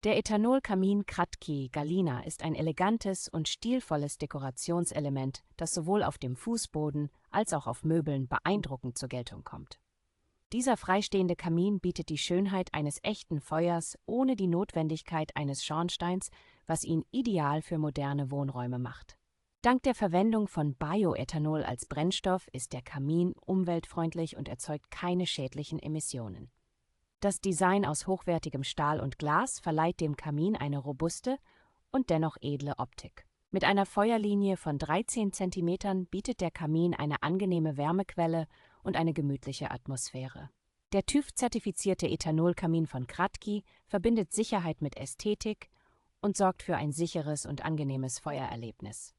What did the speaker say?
Der Ethanolkamin Kratky Galina ist ein elegantes und stilvolles Dekorationselement, das sowohl auf dem Fußboden als auch auf Möbeln beeindruckend zur Geltung kommt. Dieser freistehende Kamin bietet die Schönheit eines echten Feuers ohne die Notwendigkeit eines Schornsteins, was ihn ideal für moderne Wohnräume macht. Dank der Verwendung von Bioethanol als Brennstoff ist der Kamin umweltfreundlich und erzeugt keine schädlichen Emissionen. Das Design aus hochwertigem Stahl und Glas verleiht dem Kamin eine robuste und dennoch edle Optik. Mit einer Feuerlinie von 13 Zentimetern bietet der Kamin eine angenehme Wärmequelle und eine gemütliche Atmosphäre. Der TÜV-zertifizierte Ethanolkamin von Kratky verbindet Sicherheit mit Ästhetik und sorgt für ein sicheres und angenehmes Feuererlebnis.